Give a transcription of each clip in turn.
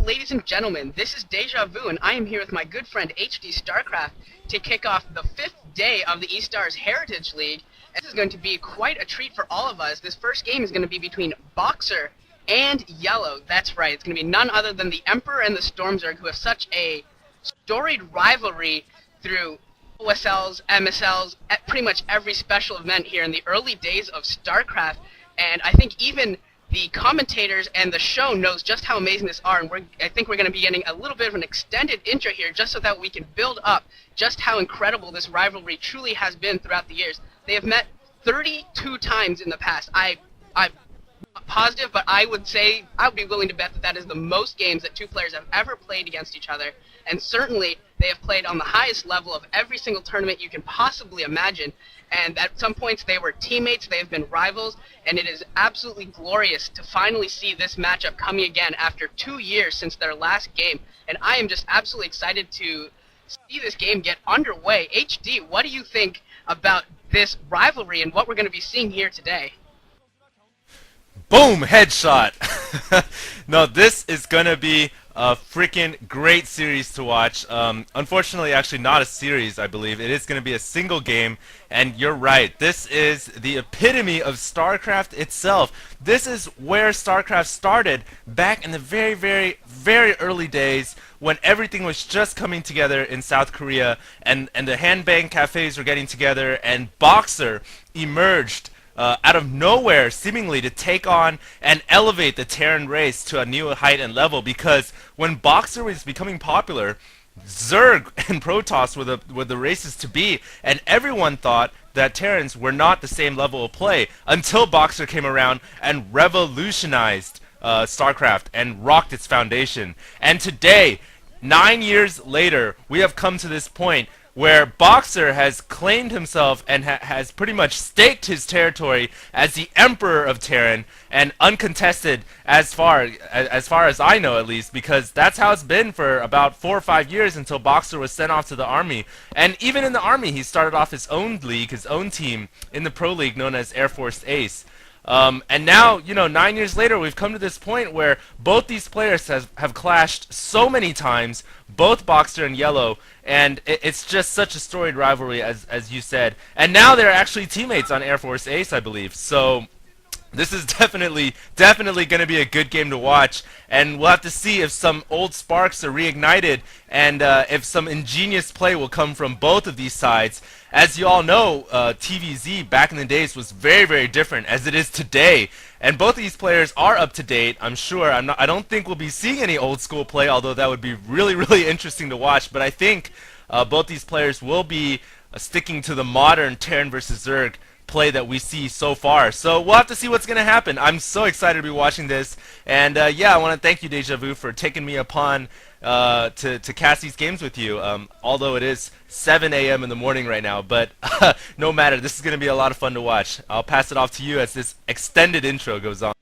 ladies and gentlemen, this is Deja Vu, and I am here with my good friend HD StarCraft to kick off the 5th day of the eStars Heritage League. This is going to be quite a treat for all of us. This first game is going to be between Boxer and Yellow. That's right, it's going to be none other than the Emperor and the Storm Zerg, who have such a storied rivalry through OSLs, MSLs, at pretty much every special event here in the early days of StarCraft. And I think even the commentators and the show knows just how amazing this are, and I think we're going to be getting a little bit of an extended intro here just so that we can build up just how incredible this rivalry truly has been throughout the years. They have met 32 times in the past. I'm not positive, but I would be willing to bet that that is the most games that two players have ever played against each other, and certainly they have played on the highest level of every single tournament you can possibly imagine. And at some points they were teammates, they have been rivals, and it is absolutely glorious to finally see this matchup coming again after 2 years since their last game. And I am just absolutely excited to see this game get underway. HD, what do you think about this rivalry and what we're going to be seeing here today? Boom! Headshot! No, this is going to be a freaking great series to watch. Unfortunately, actually not a series, I believe. It is going to be a single game, and you're right. This is the epitome of StarCraft itself. This is where StarCraft started back in the very, very, very early days when everything was just coming together in South Korea, and the handbang cafes were getting together, and Boxer emerged out of nowhere, seemingly, to take on and elevate the Terran race to a new height and level. Because when Boxer was becoming popular, Zerg and Protoss were the races to be, and everyone thought that Terrans were not the same level of play until Boxer came around and revolutionized StarCraft and rocked its foundation. And today, 9 years later, we have come to this point where Boxer has claimed himself and has pretty much staked his territory as the Emperor of Terran, and uncontested as far as I know, at least, because that's how it's been for about 4 or 5 years until Boxer was sent off to the army. And even in the army, he started off his own league, his own team in the Pro League known as Air Force Ace. And now, 9 years later, we've come to this point where both these players have clashed so many times, both Boxer and Yellow, and it's just such a storied rivalry, as you said. And now they're actually teammates on Air Force Ace, I believe. So this is definitely going to be a good game to watch, and we'll have to see if some old sparks are reignited, and if some ingenious play will come from both of these sides. As you all know, TVZ back in the days was very, very different as it is today, and both of these players are up to date. I'm sure. I don't think we'll be seeing any old school play, although that would be really, really interesting to watch. But I think both these players will be sticking to the modern Terran versus Zerg play that we see so far. So we'll have to see what's going to happen. I'm so excited to be watching this, and yeah, I want to thank you, Deja Vu, for taking me upon to cast these games with you, although it is 7 a.m. in the morning right now, but no matter, this is going to be a lot of fun to watch. I'll pass it off to you as this extended intro goes on.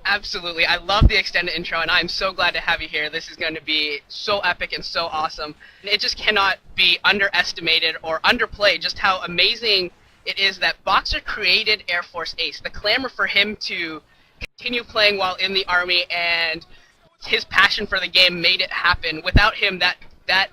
Absolutely, I love the extended intro, and I'm so glad to have you here. This is going to be so epic and so awesome. It just cannot be underestimated or underplayed just how amazing it is that Boxer created Air Force Ace. The clamor for him to continue playing while in the army and his passion for the game made it happen. Without him, that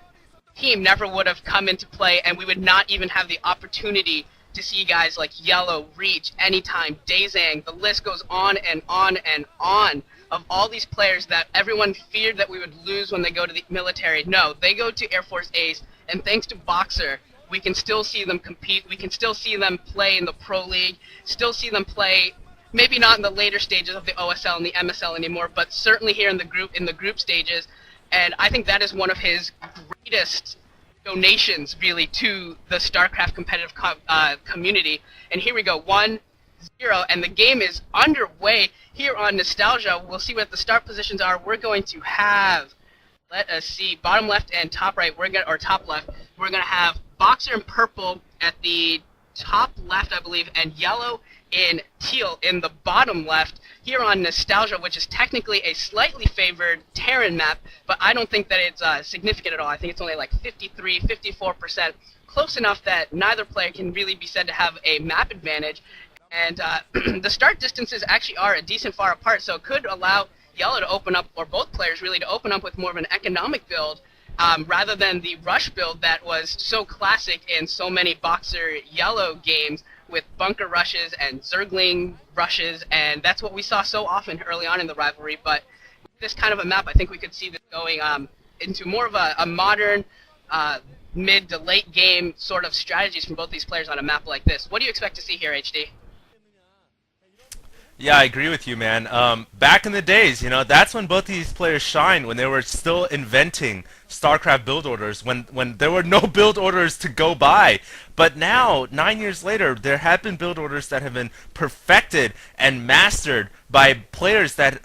team never would have come into play, and we would not even have the opportunity to see guys like Yellow, Reach, Anytime, Dazang. The list goes on and on and on of all these players that everyone feared that we would lose when they go to the military. No, they go to Air Force Ace, and thanks to Boxer, we can still see them compete. We can still see them play in the Pro League, still see them play, maybe not in the later stages of the OSL and the MSL anymore, but certainly here in the group stages. And I think that is one of his greatest donations, really, to the StarCraft competitive community. And here we go, 1-0, and the game is underway here on Nostalgia. We'll see what the start positions are. We're going to have, let us see, bottom left and top right, or top left, we're going to have Boxer in purple at the top left, I believe, and Yellow in teal in the bottom left here on Nostalgia, which is technically a slightly favored Terran map, but I don't think that it's significant at all. I think it's only like 53, 54%, close enough that neither player can really be said to have a map advantage. And the start distances actually are a decent far apart, so it could allow Yellow to open up, or both players really, to open up with more of an economic build, rather than the rush build that was so classic in so many Boxer Yellow games with bunker rushes and Zergling rushes, and that's what we saw so often early on in the rivalry. But with this kind of a map, I think we could see this going into more of a modern mid to late game sort of strategies from both these players on a map like this. What do you expect to see here, HD? Yeah, I agree with you, man. Back in the days, that's when both these players shined, when they were still inventing StarCraft build orders, when there were no build orders to go by. But now, 9 years later, there have been build orders that have been perfected and mastered by players that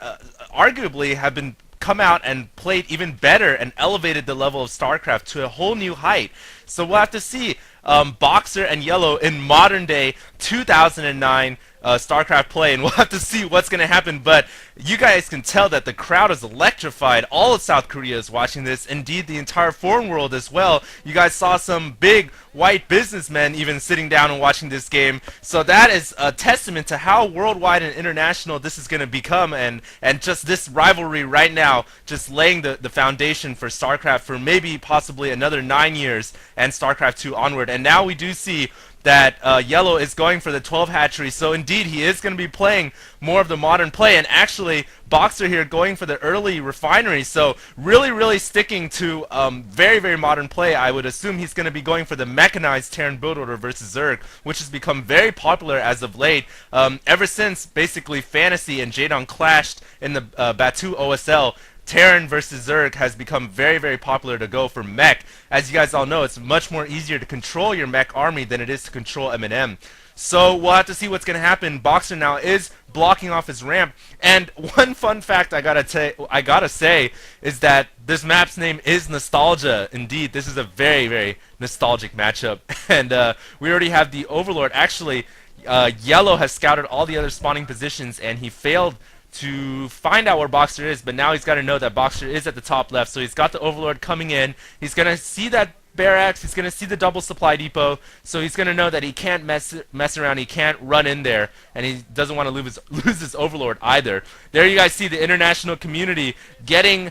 arguably have been come out and played even better and elevated the level of StarCraft to a whole new height. So we'll have to see Boxer and Yellow in modern day 2009 StarCraft play, and we'll have to see what's going to happen. But you guys can tell that the crowd is electrified. All of South Korea is watching this. Indeed, the entire foreign world as well. You guys saw some big white businessmen even sitting down and watching this game. So that is a testament to how worldwide and international this is going to become, and just this rivalry right now just laying the foundation for StarCraft for maybe possibly another 9 years and StarCraft 2 onward. And now we do see that Yellow is going for the 12 hatchery, so indeed he is going to be playing more of the modern play, and actually Boxer here going for the early refinery, so really sticking to very, very modern play. I would assume he's going to be going for the mechanized Terran build order versus Zerg, which has become very popular as of late, ever since basically Fantasy and Jadon clashed in the Batu OSL. Terran versus Zerg has become very, very popular to go for mech. As you guys all know, it's much more easier to control your mech army than it is to control M&M. So we'll have to see what's going to happen. Boxer now is blocking off his ramp. And one fun fact I gotta say is that this map's name is Nostalgia. Indeed, this is a very, very nostalgic matchup. And we already have the Overlord. Actually, Yellow has scouted all the other spawning positions, and he failed to find out where Boxer is, but now he's got to know that Boxer is at the top left, so he's got the Overlord coming in. He's going to see that barracks, he's going to see the double supply depot, so he's going to know that he can't mess around, he can't run in there, and he doesn't want to lose his Overlord either. There you guys see the international community getting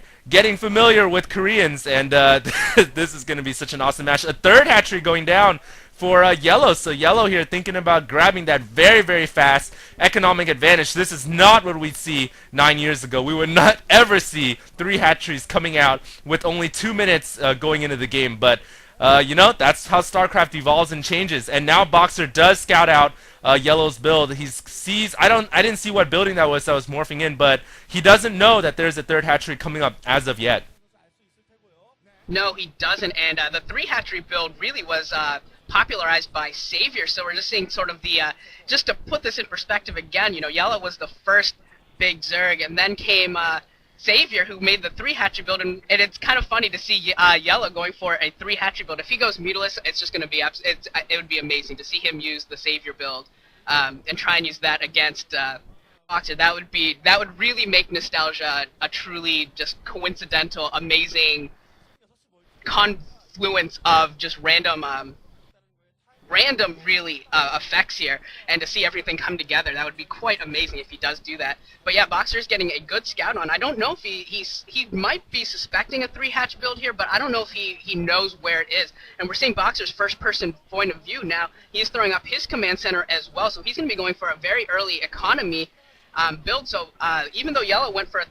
familiar with Koreans, and this is going to be such an awesome match. A third hatchery going down for Yellow. So Yellow here thinking about grabbing that very, very fast economic advantage. This is not what we'd see 9 years ago. We would not ever see 3 hatcheries coming out with only 2 minutes going into the game. But that's how StarCraft evolves and changes. And now Boxer does scout out Yellow's build. He sees, I didn't see what building that was morphing in, but he doesn't know that there's a third hatchery coming up as of yet. No, he doesn't, and the 3 hatchery build really was popularized by Savior, so we're just seeing sort of the, just to put this in perspective again, Yellow was the first big Zerg, and then came Savior, who made the 3 hatchery build, and it's kind of funny to see Yellow going for a 3 hatchery build. If he goes mutilus, it's just going to be, it would be amazing to see him use the Savior build, and try and use that against Boxer. That would really make Nostalgia a truly just coincidental, amazing confluence of just random really effects here, and to see everything come together, that would be quite amazing if he does do that. But yeah, Boxer's getting a good scout on. I don't know if he might be suspecting a 3 hatch build here, but I don't know if he knows where it is. And we're seeing Boxer's first person point of view now. He is throwing up his command center as well, so he's going to be going for a very early economy build. So even though Yellow went for a 3